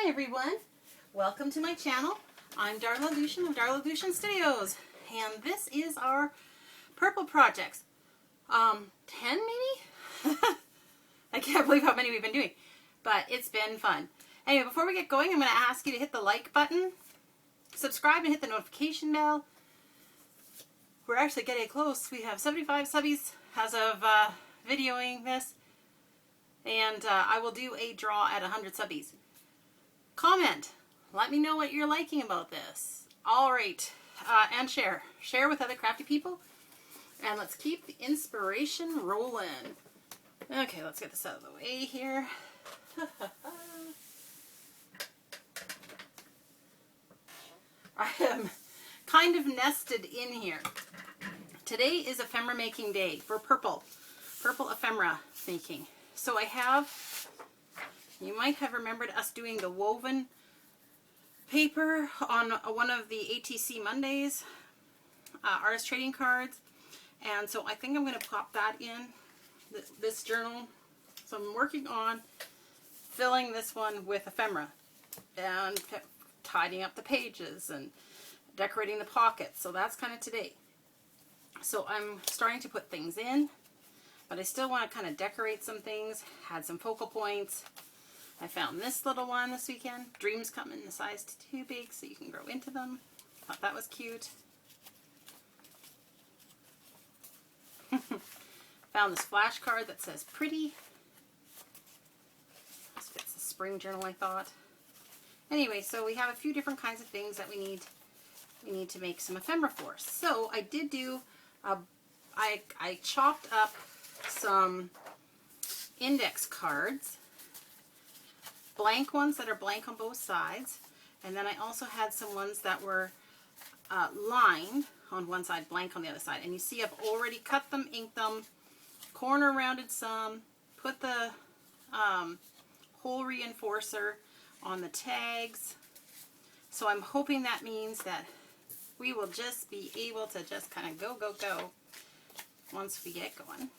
Hi everyone, welcome to my channel. I'm Darla Lucian of Darla Lucian Studios, and this is our purple projects. 10 maybe? I can't believe how many we've been doing, but it's been fun. Anyway, before we get going, I'm going to ask you to hit the like button, subscribe, and hit the notification bell. We're actually getting close. We have 75 subbies as of videoing this, and I will do a draw at 100 subbies. Comment. Let me know what you're liking about this. Alright. And share. Share with other crafty people. And let's keep the inspiration rolling. Okay, let's get this out of the way here. I am kind of nested in here. Today is ephemera making day for purple. Purple ephemera making. So I have... You might have remembered us doing the woven paper on one of the ATC Mondays, artist trading cards, and so I think I'm going to pop that in this journal. So I'm working on filling this one with ephemera and tidying up the pages and decorating the pockets. So that's kind of today. So I'm starting to put things in, but I still want to kind of decorate some things, add some focal points. I found this little one this weekend. Dreams come in the size too big so you can grow into them. Thought that was cute. Found this flashcard that says pretty. This fits the spring journal, I thought. Anyway, so we have a few different kinds of things that we need to make some ephemera for. So I did do, I chopped up some index cards. Blank ones that are blank on both sides, and then I also had some ones that were lined on one side, blank on the other side. And you see I've already cut them, inked them, corner rounded some, put the hole reinforcer on the tags. So I'm hoping that means that we will just be able to just kind of go once we get going.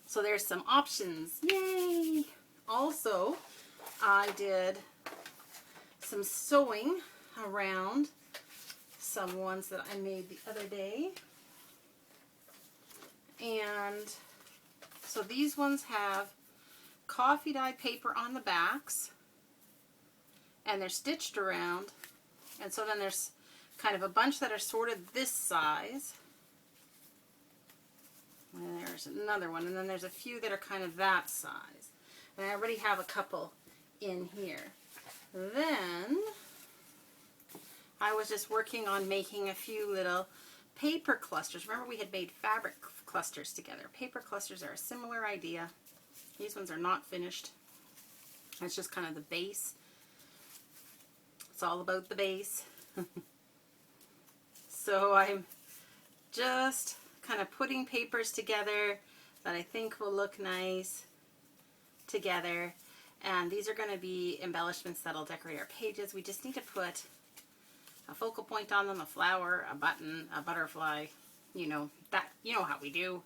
So there's some options. Yay! Also, I did some sewing around some ones that I made the other day. And so these ones have coffee dye paper on the backs, and they're stitched around. And so then there's kind of a bunch that are sorted this size. And there's another one, and then there's a few that are kind of that size. And I already have a couple in here. Then I was just working on making a few little paper clusters. Remember we had made fabric clusters together. Paper clusters are a similar idea. These ones are not finished. It's just kind of the base. It's all about the base. So I'm just kind of putting papers together that I think will look nice together, and these are going to be embellishments that'll decorate our pages. We just need to put a focal point on them, a flower, a button, a butterfly, you know how we do.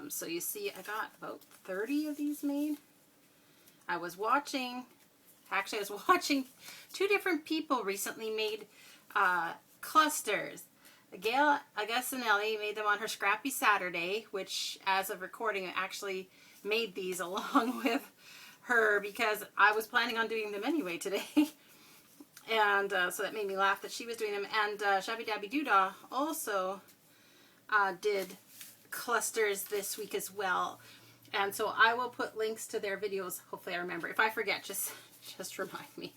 So you see I got about 30 of these made. I was watching two different people recently made clusters. Gayle Agostinelli made them on her Scrappy Saturday, which as of recording I actually made these along with her because I was planning on doing them anyway today. And so that made me laugh that she was doing them. And Shabby Dabby Doodah also did clusters this week as well. And so I will put links to their videos. Hopefully I remember. If I forget, just remind me.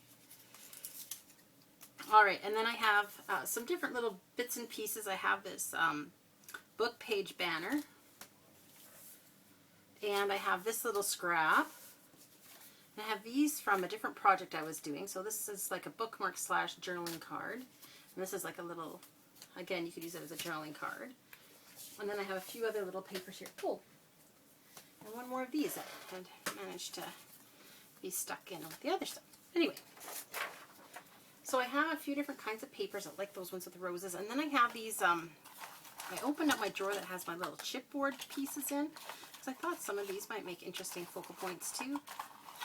Alright, and then I have some different little bits and pieces. I have this book page banner. And I have this little scrap. And I have these from a different project I was doing. So this is like a bookmark / journaling card. And this is like a little, again, you could use it as a journaling card. And then I have a few other little papers here. Oh, and one more of these that had managed to be stuck in with the other stuff. Anyway. So I have a few different kinds of papers. I like those ones with the roses. And then I have these, I opened up my drawer that has my little chipboard pieces in. because I thought some of these might make interesting focal points too.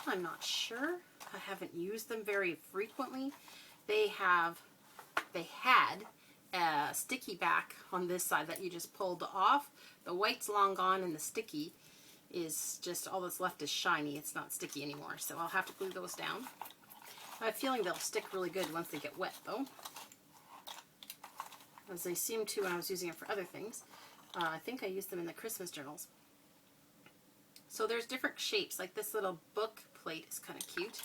I'm not sure. I haven't used them very frequently. They had a sticky back on this side that you just pulled off. The white's long gone and the sticky is just, all that's left is shiny. It's not sticky anymore, so I'll have to glue those down. I have a feeling they'll stick really good once they get wet though, as they seem to when I was using it for other things. I think I used them in the Christmas journals. So there's different shapes, like this little book plate is kind of cute.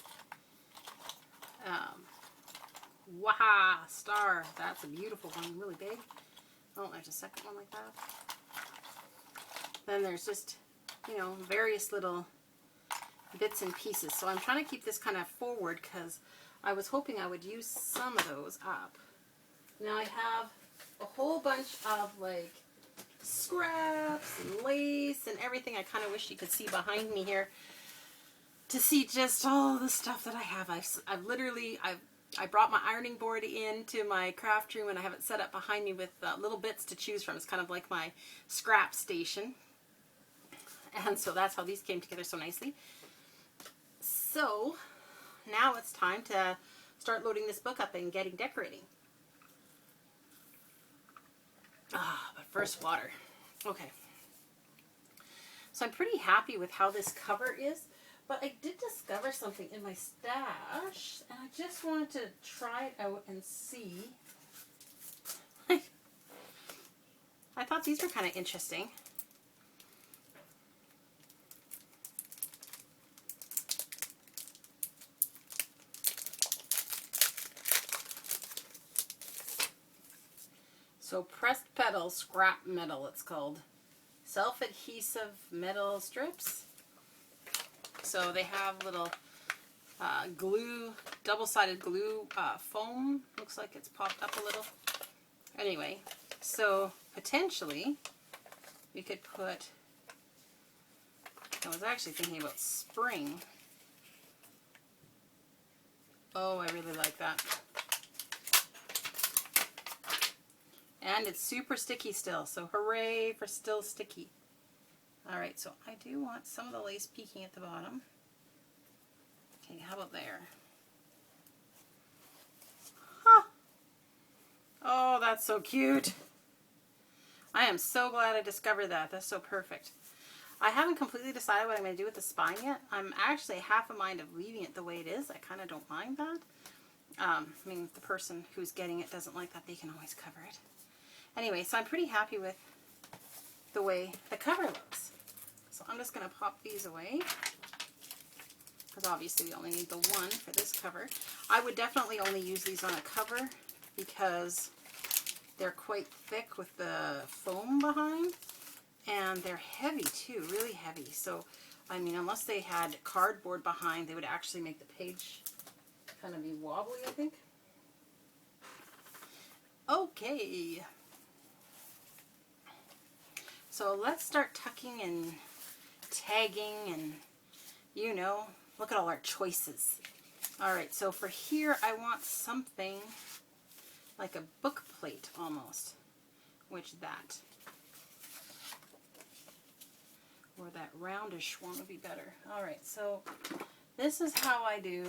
Wow, star, that's a beautiful one, really big. Oh, there's a second one like that. Then there's just, you know, various little bits and pieces. So I'm trying to keep this kind of forward because I was hoping I would use some of those up. Now I have a whole bunch of like scraps and lace and everything. I kind of wish you could see behind me here to see just all the stuff that I have. I brought my ironing board into my craft room and I have it set up behind me with little bits to choose from. It's kind of like my scrap station. And so that's how these came together so nicely. So now it's time to start loading this book up and getting decorating. But first water. Okay. So I'm pretty happy with how this cover is, but I did discover something in my stash and I just wanted to try it out and see. I thought these were kind of interesting. So pressed petal scrap metal, it's called. Self-adhesive metal strips. So they have little glue, double-sided glue foam. Looks like it's popped up a little. Anyway, so potentially we could put, I was actually thinking about spring. Oh, I really like that. And it's super sticky still, so hooray for still sticky. Alright, so I do want some of the lace peeking at the bottom. Okay, how about there? Huh! Oh, that's so cute. I am so glad I discovered that. That's so perfect. I haven't completely decided what I'm going to do with the spine yet. I'm actually half a mind of leaving it the way it is. I kind of don't mind that. I mean, if the person who's getting it doesn't like that, they can always cover it. Anyway, so I'm pretty happy with the way the cover looks. So I'm just going to pop these away, because obviously we only need the one for this cover. I would definitely only use these on a cover because they're quite thick with the foam behind, and they're heavy too, really heavy. So, I mean, unless they had cardboard behind, they would actually make the page kind of be wobbly, I think. Okay. So let's start tucking and tagging and, you know, look at all our choices. Alright, so for here I want something like a book plate almost, which that, or that roundish one would be better. Alright, so this is how I do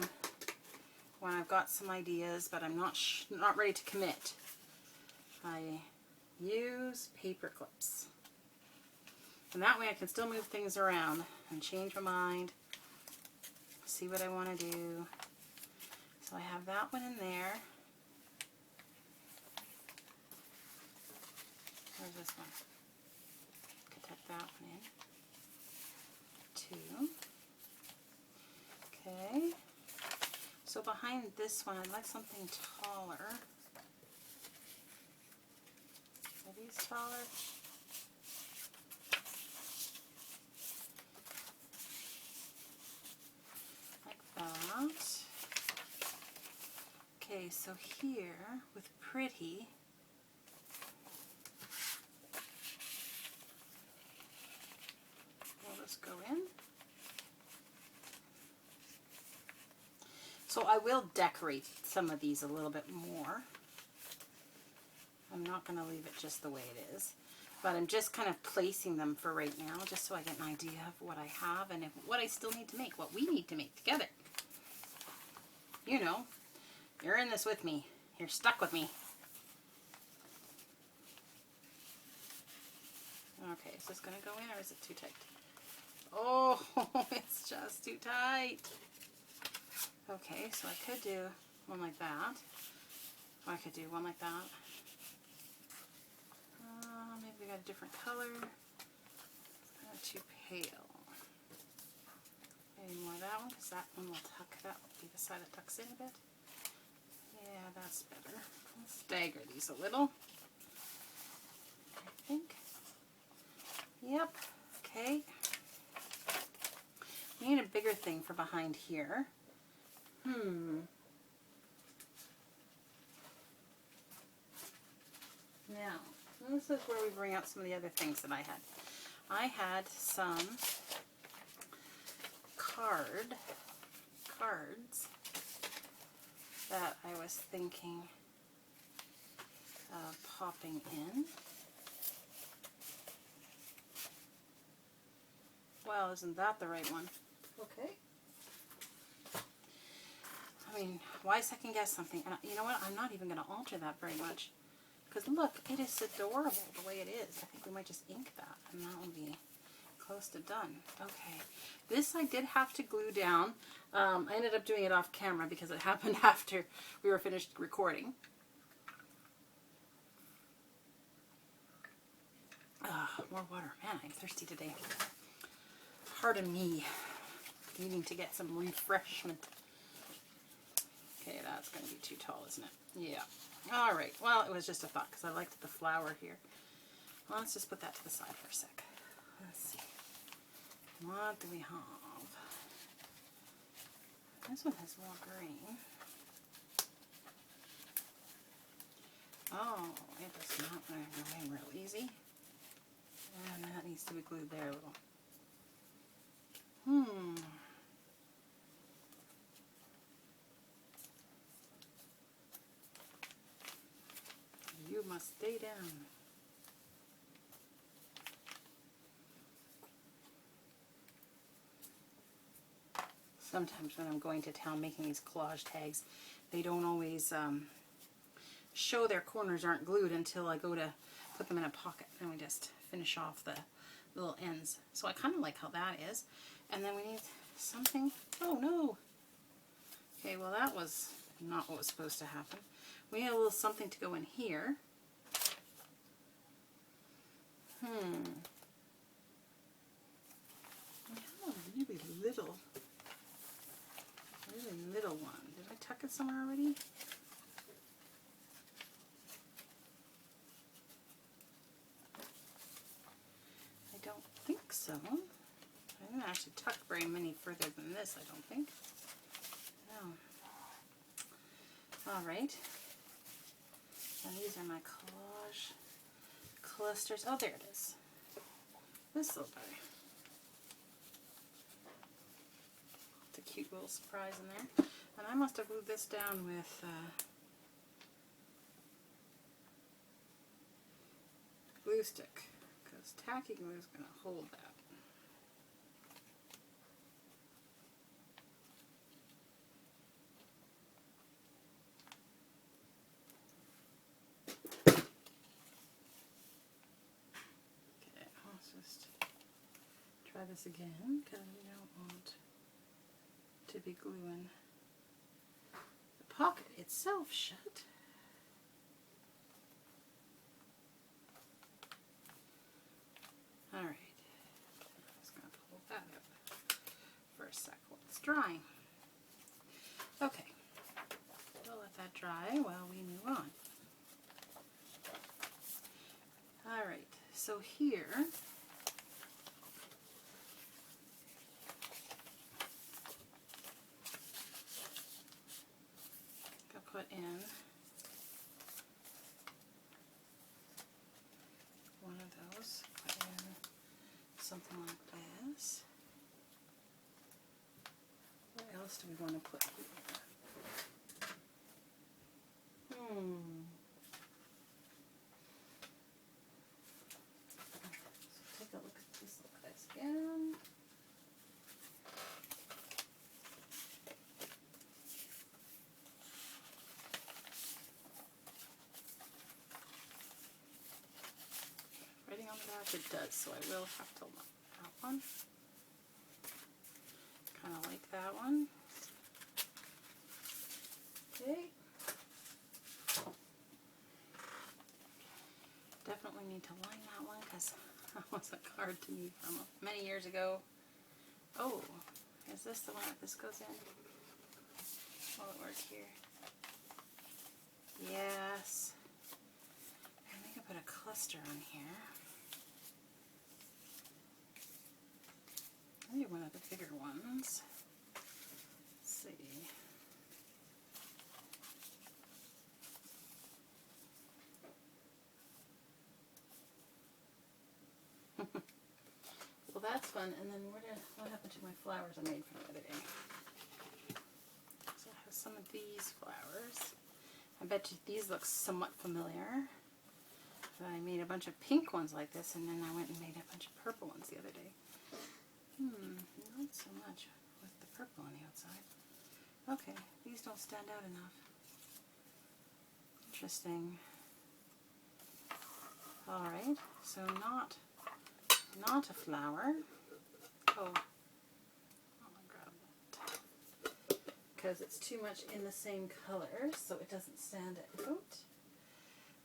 when I've got some ideas, but I'm not ready to commit. I use paper clips. And that way I can still move things around and change my mind, see what I want to do. So I have that one in there. Where's this one? Could tuck that one in. 2. Okay. So behind this one, I'd like something taller. Are these taller? That. Okay, so here with pretty, we'll just go in. So I will decorate some of these a little bit more. I'm not going to leave it just the way it is. But I'm just kind of placing them for right now, just so I get an idea of what I have and what I still need to make, what we need to make together. You know, you're in this with me. You're stuck with me. Okay, is this going to go in or is it too tight? Oh, it's just too tight. Okay, so I could do one like that. Or I could do one like that. Maybe we got a different color. It's kind of too pale. Maybe more of that one, because that one will tuck, that will be the side that tucks in a bit. Yeah, that's better. Let's stagger these a little, I think. Yep, okay. We need a bigger thing for behind here. Now, this is where we bring out some of the other things that I had. I had some cards that I was thinking of popping in. Well, isn't that the right one? Okay. I mean, why second guess something? And you know what? I'm not even going to alter that very much. Because look, it is adorable the way it is. I think we might just ink that, and that will be close to done. Okay. This I did have to glue down. I ended up doing it off camera because it happened after we were finished recording. More water. Man, I'm thirsty today. Pardon me. Needing to get some refreshment. Okay, that's going to be too tall, isn't it? Yeah. All right. Well, it was just a thought because I liked the flower here. Well, let's just put that to the side for a sec. Let's see. What do we have? This one has more green. Oh, it does not go in real easy. And that needs to be glued there a little. You must stay down. Sometimes when I'm going to town making these collage tags, they don't always show their corners aren't glued until I go to put them in a pocket, and we just finish off the little ends. So I kind of like how that is. And then we need something. Oh no. Okay, well that was not what was supposed to happen. We need a little something to go in here. I have a really little one. Did I tuck it somewhere already? I don't think so. I didn't actually tuck very many further than this, I don't think. No. Alright. And these are my collage clusters. Oh, there it is. This little guy. It's a cute little surprise in there. And I must have glued this down with glue stick, because tacky glue is going to hold that. Try this again because we don't want to be gluing the pocket itself shut. Alright, I'm just going to hold that up for a sec while it's drying. Okay, we'll let that dry while we move on. Alright, so here put in one of those, put in something like this. What else do we want to put here? it does, so I will have to look at that one. Kind of like that one. Okay. Definitely need to line that one because that was a card to me from many years ago. Oh, is this the one that this goes in? Will it work here? Yes. And we can put a cluster on here. Maybe one of the bigger ones. Let's see. Well, that's fun. And then what happened to my flowers I made from the other day? So I have some of these flowers. I bet you these look somewhat familiar. But I made a bunch of pink ones like this, and then I went and made a bunch of purple ones the other day. Not so much with the purple on the outside. Okay, these don't stand out enough. Interesting. Alright, so not a flower. Oh, I'll grab that. Because it's too much in the same color, so it doesn't stand out.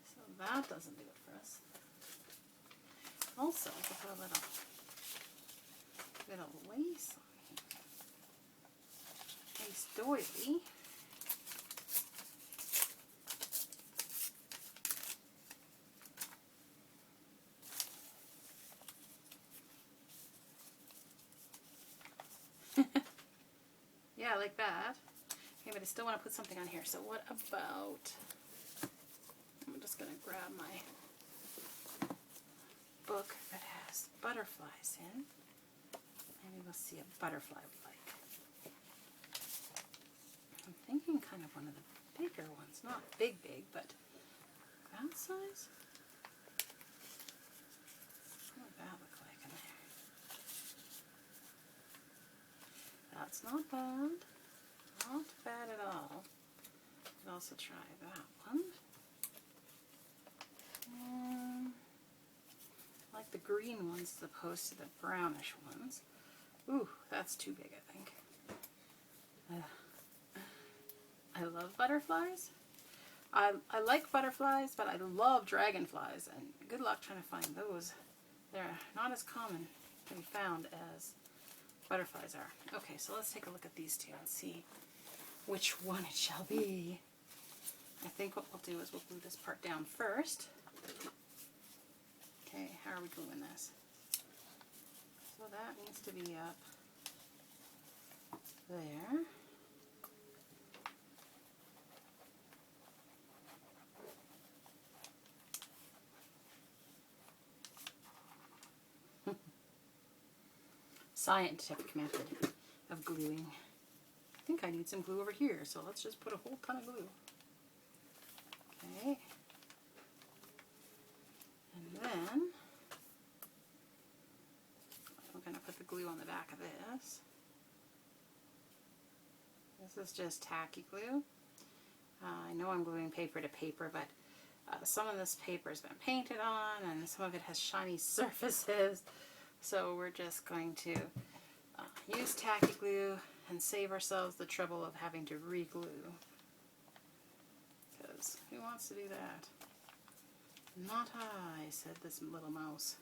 So that doesn't do it for us. Also, I put a little lace on here. Lace doily. Yeah, like that. Okay, but I still want to put something on here. So what about, I'm just going to grab my book that has butterflies in. Maybe we'll see a butterfly we like. I'm thinking kind of one of the bigger ones. Not big, but that size? What would that look like in there? That's not bad. Not bad at all. Could also try that one. I like the green ones as opposed to the brownish ones. Ooh, that's too big, I think. I love butterflies. I like butterflies, but I love dragonflies, and good luck trying to find those. They're not as common to be found as butterflies are. Okay, so let's take a look at these two and see which one it shall be. I think what we'll do is we'll glue this part down first. Okay, how are we gluing this? So that needs to be up there. Scientific method of gluing. I think I need some glue over here, so let's just put a whole ton of glue. Okay. And then I'm going to put the glue on the back of this. This is just tacky glue. I know I'm gluing paper to paper, but some of this paper has been painted on and some of it has shiny surfaces. So we're just going to use tacky glue and save ourselves the trouble of having to re-glue. Because who wants to do that? Not I, said this little mouse.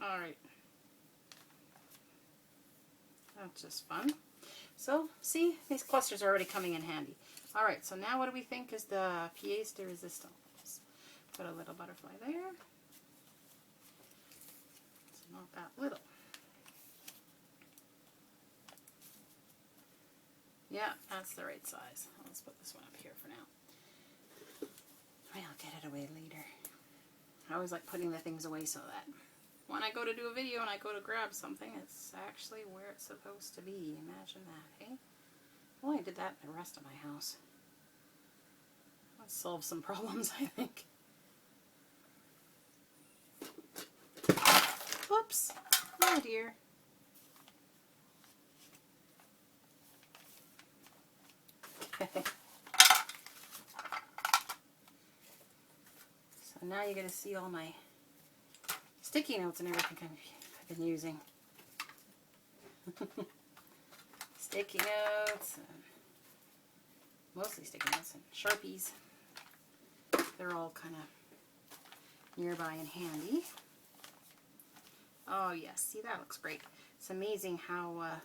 Alright. That's just fun. So, see, these clusters are already coming in handy. Alright, so now what do we think is the pièce de résistance? Put a little butterfly there. It's not that little. Yeah, that's the right size. Let's put this one up here for now. I'll get it away later. I always like putting the things away so that when I go to do a video and I go to grab something, it's actually where it's supposed to be. Imagine that, eh? Well, I did that in the rest of my house. That solves some problems, I think. Whoops. Oh dear. Okay. And now you're going to see all my sticky notes and everything I've been using. Sticky notes, and mostly sticky notes and Sharpies. They're all kind of nearby and handy. Oh yes, see, that looks great. It's amazing how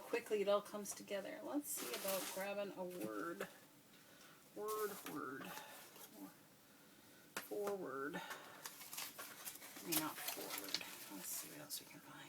quickly it all comes together. Let's see about grabbing a word. Word. Forward. Maybe not forward. Let's see what else we can find.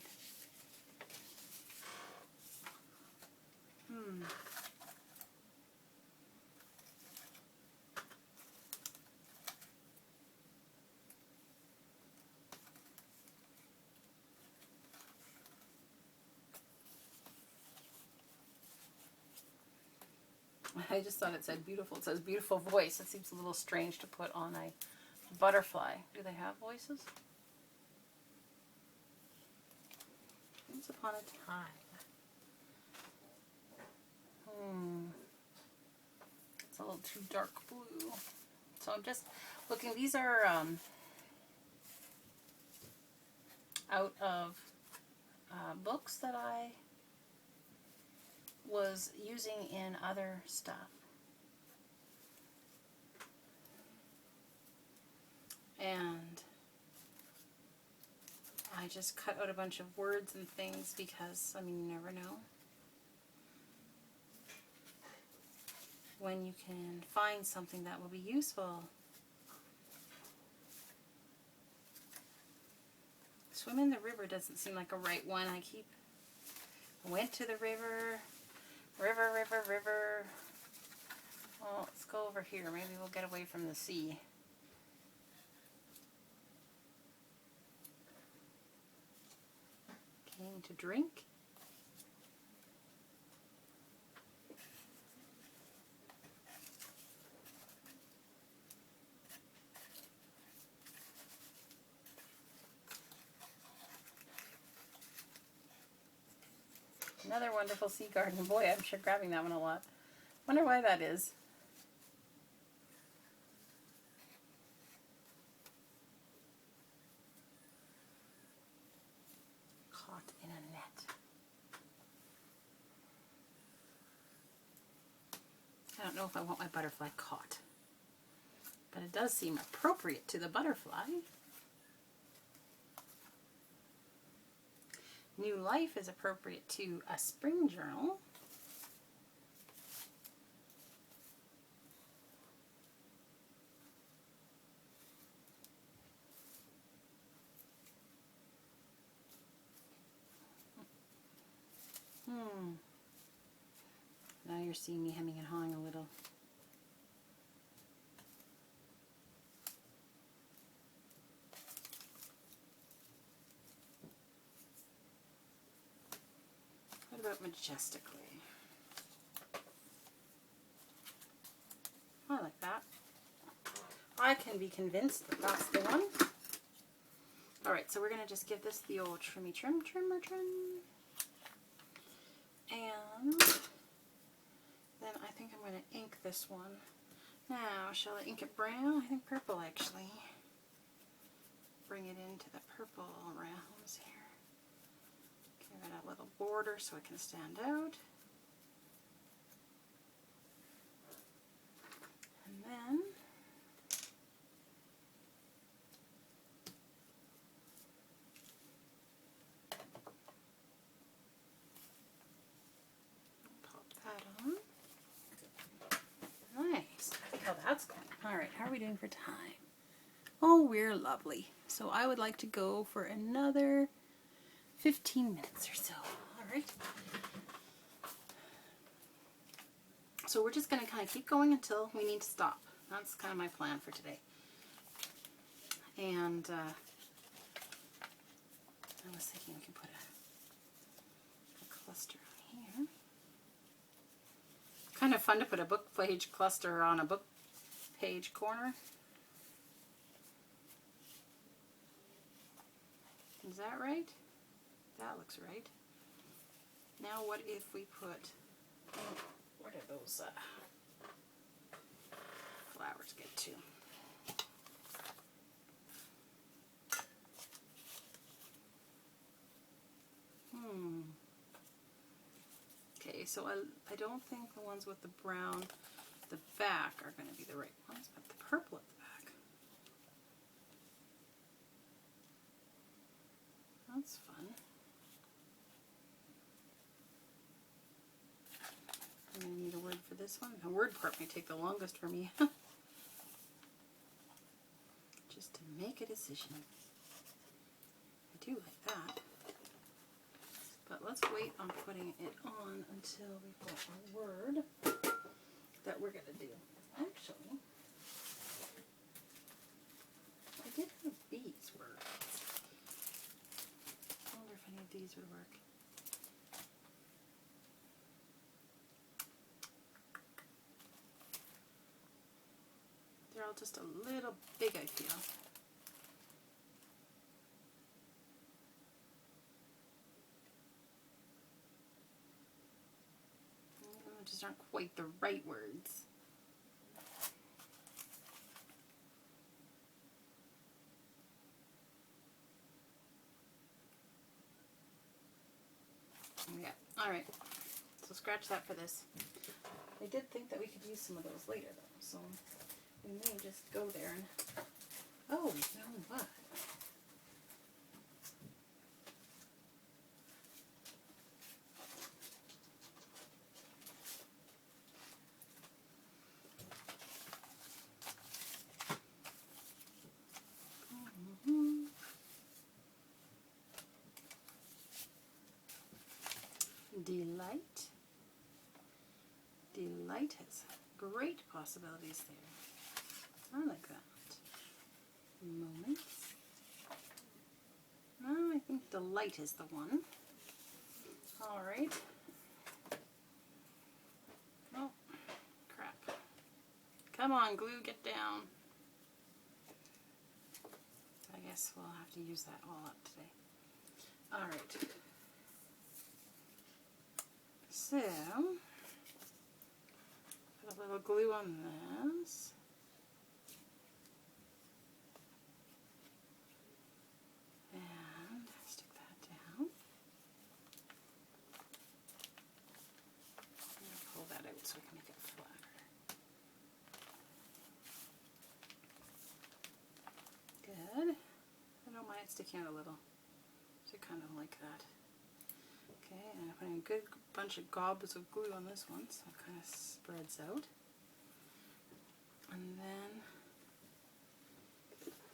I just thought it said beautiful. It says beautiful voice. It seems a little strange to put on a butterfly. Do they have voices? Once upon a time. It's a little too dark blue. So I'm just looking. These are out of books that I was using in other stuff. And I just cut out a bunch of words and things because, I mean, you never know when you can find something that will be useful. Swim in the river doesn't seem like a right one. I went to the river. Well, let's go over here. Maybe we'll get away from the sea. Came to drink. Another wonderful sea garden. Boy, I'm sure grabbing that one a lot. Wonder why that is. Caught in a net. I don't know if I want my butterfly caught, but it does seem appropriate to the butterfly. New life is appropriate to a spring journal. Now you're seeing me hemming and hawing a little. What about majestically? I like that. I can be convinced that that's the one. Alright, so we're going to just give this the old trimmer trim. And then I think I'm going to ink this one. Now, shall I ink it brown? I think purple actually. Bring it into the purple rounds here. Give it a little border so it can stand out. And then pop that on. Nice. See how that's going. Alright, how are we doing for time? Oh, we're lovely. So I would like to go for another 15 minutes or so. Alright. So we're just going to kind of keep going until we need to stop. That's kind of my plan for today. And I was thinking we could put a cluster on here. Kind of fun to put a book page cluster on a book page corner. Is that right? That looks right. Now what if we put, where did those flowers get to? so I don't think the ones with the brown, the back, are going to be the right ones, but the purple at the back. That's fun. I'm going to need a word for this one. The word part may take the longest for me. Just to make a decision. I do like that. But let's wait on putting it on until we've got a word that we're going to do. Actually, I did have these words. I wonder if any of these would work. They're all just a little big, I feel. Just aren't quite the right words. Yeah, alright. So scratch that for this. I did think that we could use some of those later though, so we may just go there and... Oh, you know what? Delight. Delight has great possibilities there. I like that. Moments. I think delight is the one. Alright. Oh, crap. Come on, glue, get down. I guess we'll have to use that all up today. Alright. So, put a little glue on this. And stick that down. And pull that out so we can make it flatter. Good. I don't mind it sticking out a little. So kind of like that. Okay, and I'm putting a good bunch of gobs of glue on this one, so it kind of spreads out. And then,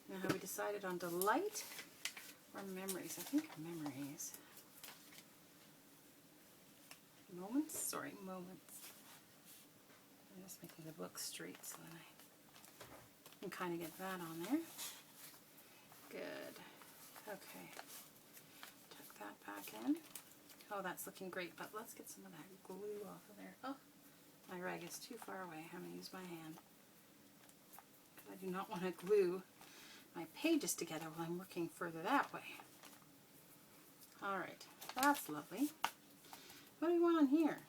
now have we decided on delight or memories? I think memories. Moments? Sorry, moments. I'm just making the book straight so that I can kind of get that on there. Good. Okay. Tuck that back in. Oh, that's looking great, but let's get some of that glue off of there. Oh, my rag is too far away. I'm going to use my hand. I do not want to glue my pages together while I'm working further that way. Alright, that's lovely. What do we want on here?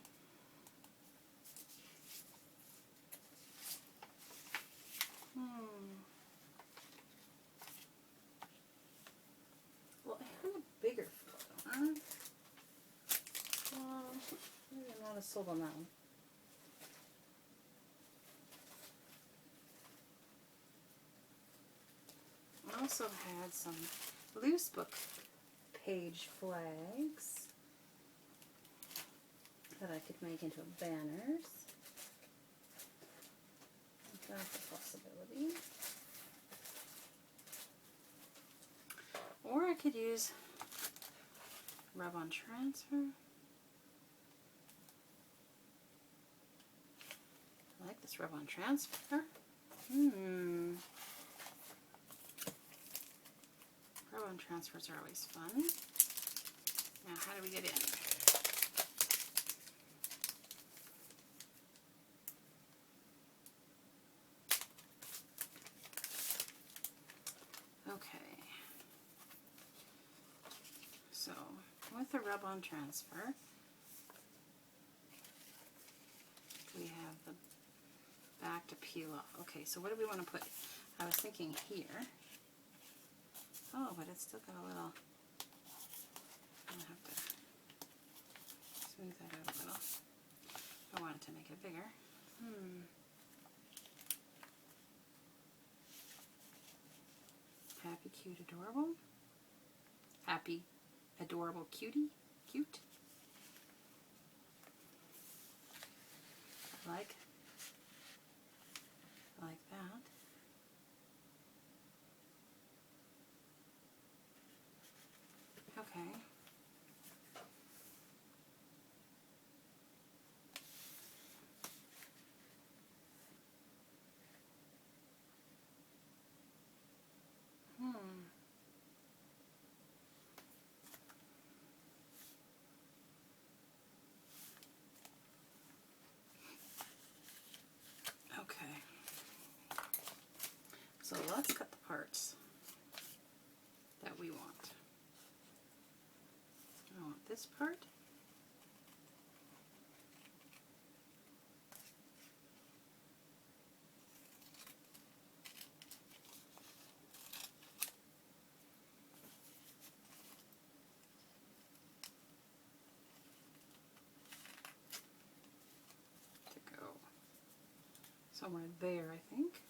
Well, I have a bigger photo. Well, maybe I'm not as sold on that one. I also had some loose book page flags that I could make into banners. That's a possibility. Or I could use rub-on transfer. I like this rub-on transfer. Rub-on transfers are always fun. Now, how do we get in? Okay. So, with the rub-on transfer, we have the back to peel off. Okay, so what do we want to put? I was thinking here. Oh, but it's still got a little, I'll have to smooth that out a little. I wanted to make it bigger. Happy, cute, adorable. Happy, adorable, cutie. Cute. Like that. Okay. Okay. So let's cut the parts that we want. I want this part. To go somewhere there, I think.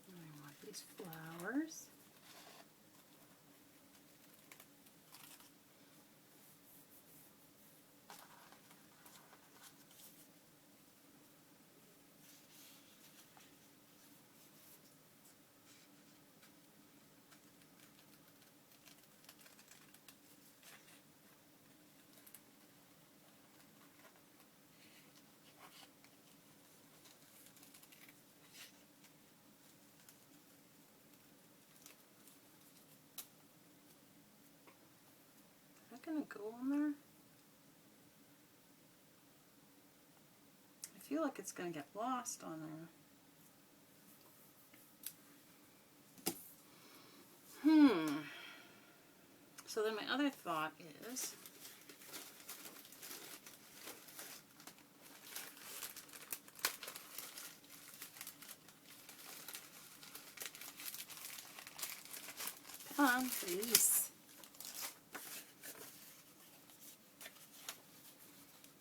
I want these flowers. Is that gonna go on there? I feel like it's gonna get lost on there. So then my other thought is come on, please.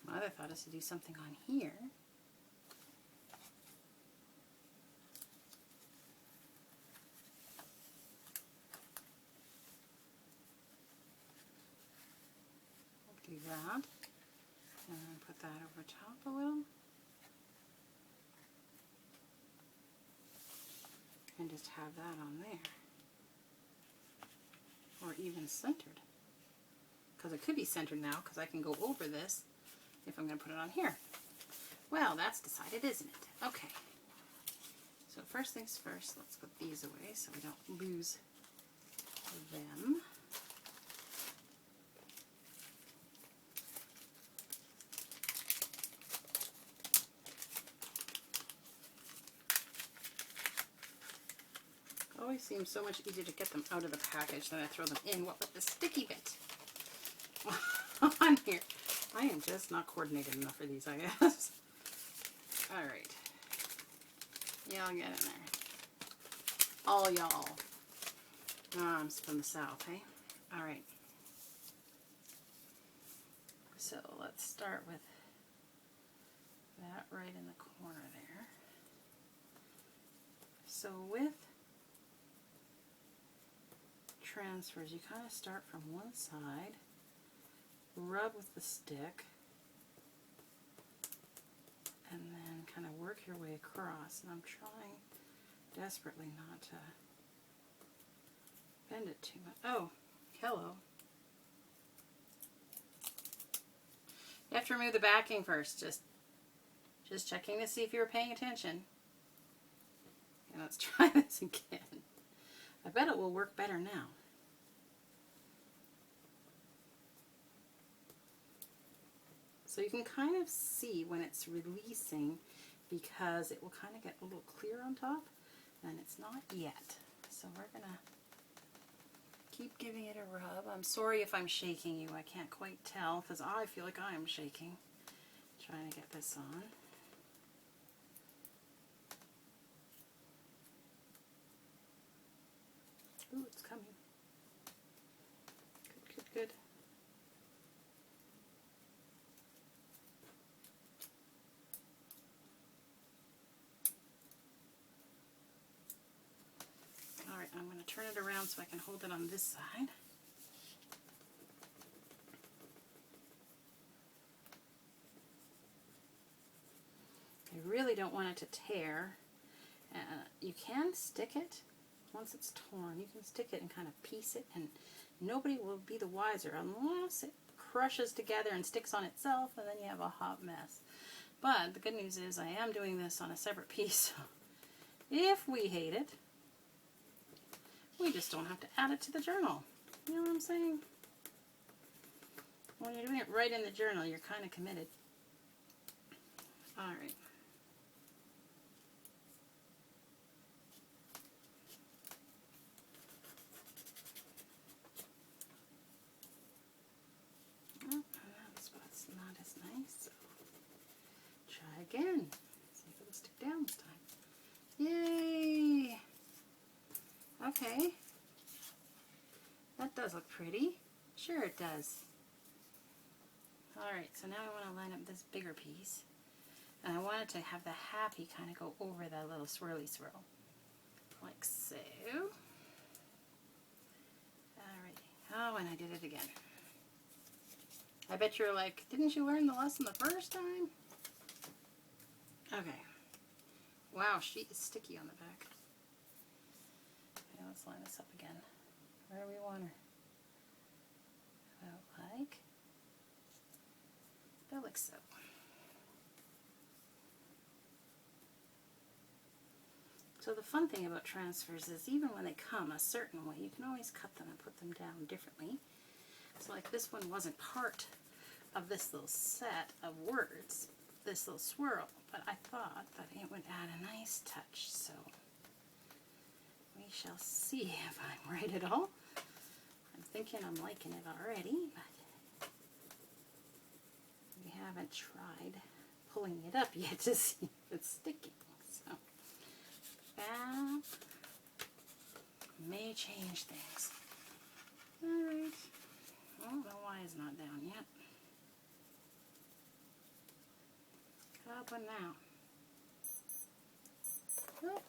My other thought is to do something on here. Do that, and then put that over top a little, and just have that on there, or even centered, because it could be centered now because I can go over this if I'm going to put it on here. Well, that's decided, isn't it? Okay, so first things first, let's put these away so we don't lose them. Always seems so much easier to get them out of the package than I throw them in. What with the sticky bit on here? I am just not coordinated enough for these, I guess. All right. Y'all get in there. All y'all. I'm from the South, hey? All right. So let's start with that right in the corner there. So with transfers, you kind of start from one side, rub with the stick, and then kind of work your way across. And I'm trying desperately not to bend it too much. Oh, hello. You have to remove the backing first, just checking to see if you were paying attention. And let's try this again. I bet it will work better now. So you can kind of see when it's releasing because it will kind of get a little clear on top, and it's not yet. So we're going to keep giving it a rub. I'm sorry if I'm shaking you. I can't quite tell because I feel like I am shaking trying to get this on. Ooh, it's coming. Good, good, good. I'm going to turn it around so I can hold it on this side. I really don't want it to tear. You can stick it once it's torn. You can stick it and kind of piece it, and nobody will be the wiser unless it crushes together and sticks on itself, and then you have a hot mess. But the good news is I am doing this on a separate piece, so if we hate it, we just don't have to add it to the journal. You know what I'm saying? When you're doing it right in the journal, you're kind of committed. All right. That spot's not as nice, so try again. See if it'll stick down this time. Yay! Okay. That does look pretty. Sure it does. Alright, so now I want to line up this bigger piece. And I want it to have the happy kind of go over that little swirly swirl. Like so. Alrighty. Oh, and I did it again. I bet you're like, didn't you learn the lesson the first time? Okay. Wow, she is sticky on the back. Okay, let's line this up again. Where do we want her? Like so. So the fun thing about transfers is even when they come a certain way, you can always cut them and put them down differently. So like this one wasn't part of this little set of words, this little swirl, but I thought that it would add a nice touch, so we shall see if I'm right at all. I'm thinking I'm liking it already, but we haven't tried pulling it up yet to see if it's sticking. So that may change things. Alright. Well, the Y is not down yet. Up and now. Nope.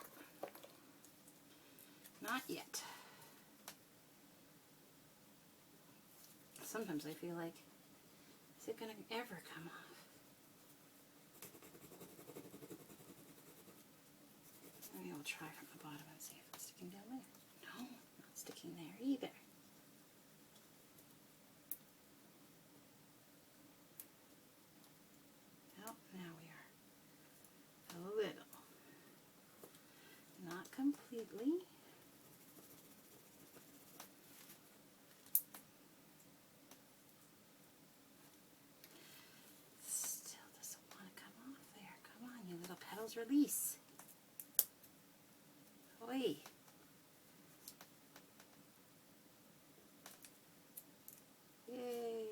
Not yet. Sometimes I feel like, is it going to ever come off? Maybe we'll try from the bottom and see if it's sticking down there. No, not sticking there either. Oh, now we are a little. Not completely. Petals release. Oi. Yay.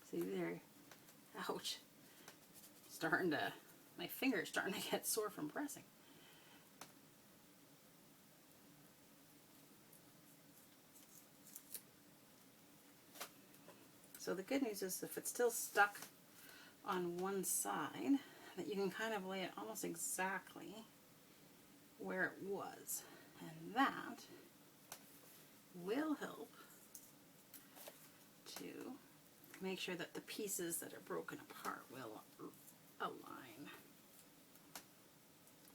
See there, ouch, my finger's starting to get sore from pressing. So the good news is if it's still stuck on one side, that you can kind of lay it almost exactly where it was. And that will help to make sure that the pieces that are broken apart will align.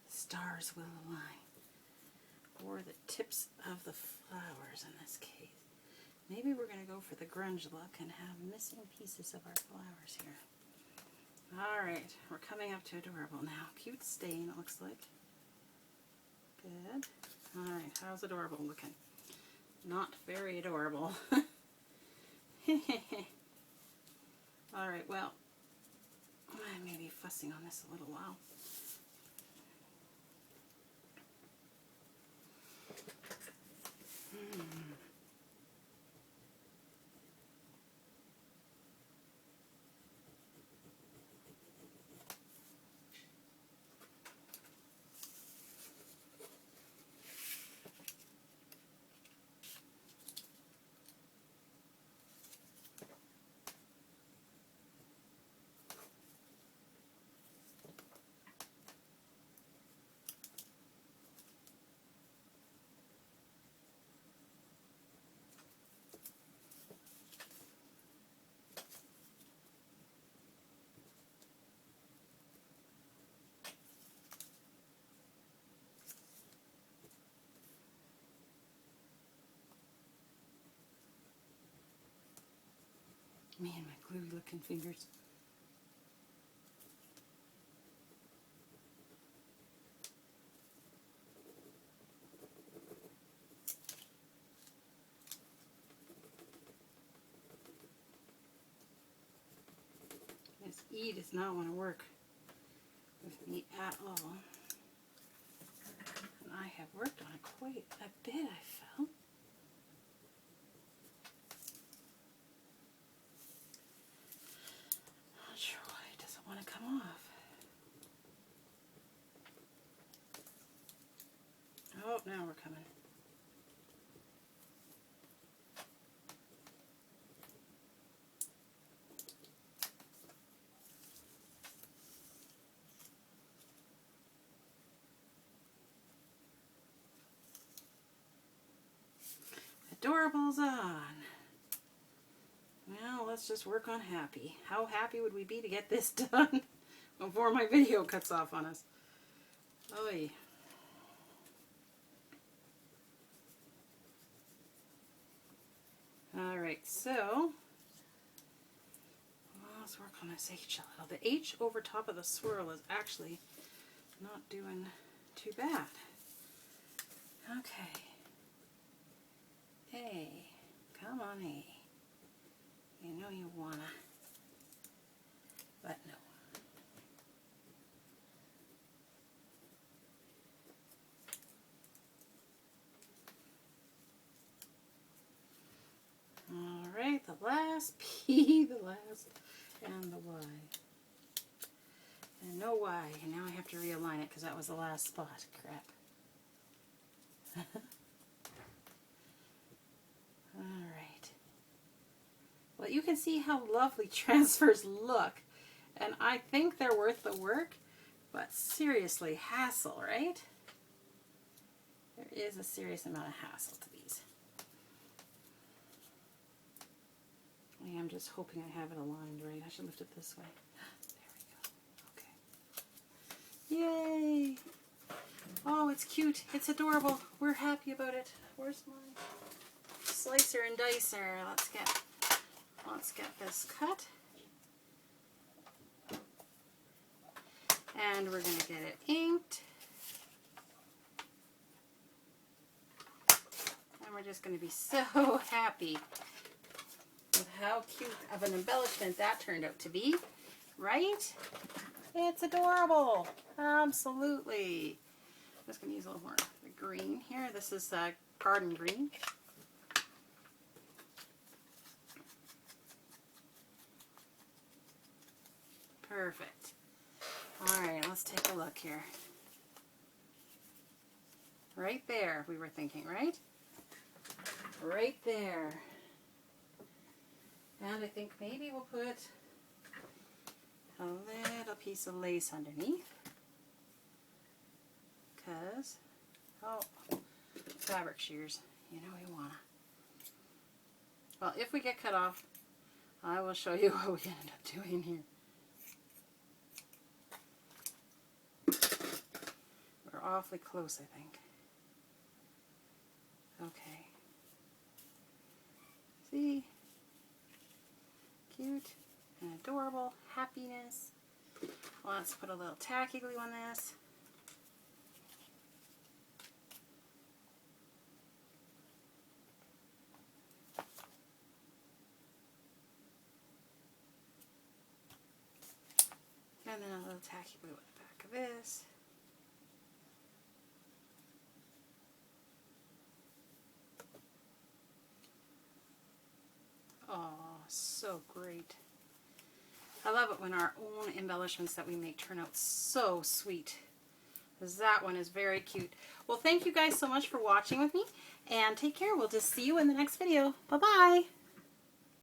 Stars will align. Or the tips of the flowers in this case. Maybe we're going to go for the grunge look and have missing pieces of our flowers here. Alright, we're coming up to adorable now. Cute stain, it looks like. Good. Alright, how's adorable looking? Not very adorable. Alright, well, I may be fussing on this a little while. Me and my gluey looking fingers. This E does not want to work with me at all. And I have worked on it quite a bit, I felt. Not sure why it doesn't want to come off. Oh, now we're coming. Adorables on. Well, let's just work on happy. How happy would we be to get this done before my video cuts off on us? Oy. Alright, so let's work on this H a little. The H over top of the swirl is actually not doing too bad. Okay. A. Come on, A. You know you wanna. But no. Alright, the last P, the last, and the Y. And no Y. And now I have to realign it because that was the last spot. Crap. Alright. Well, you can see how lovely transfers look. And I think they're worth the work. But seriously, hassle, right? There is a serious amount of hassle to these. I'm just hoping I have it aligned right. I should lift it this way. There we go. Okay. Yay! Oh, it's cute. It's adorable. We're happy about it. Where's my slicer and dicer? Let's get this cut. And we're going to get it inked. And we're just going to be so happy with how cute of an embellishment that turned out to be, right? It's adorable. Absolutely. I'm just going to use a little more of the green here. This is garden green. Perfect. All right, let's take a look here. Right there, we were thinking, right? Right there. And I think maybe we'll put a little piece of lace underneath. Because, oh, fabric shears, you know you wanna. Well, if we get cut off, I will show you what we end up doing here. We're awfully close, I think. Okay. See? Cute and adorable. Happiness. Let's put a little tacky glue on this. And then a little tacky glue at the back of this. Oh, so great. I love it when our own embellishments that we make turn out so sweet. Because that one is very cute. Well, thank you guys so much for watching with me. And take care. We'll just see you in the next video. Bye-bye.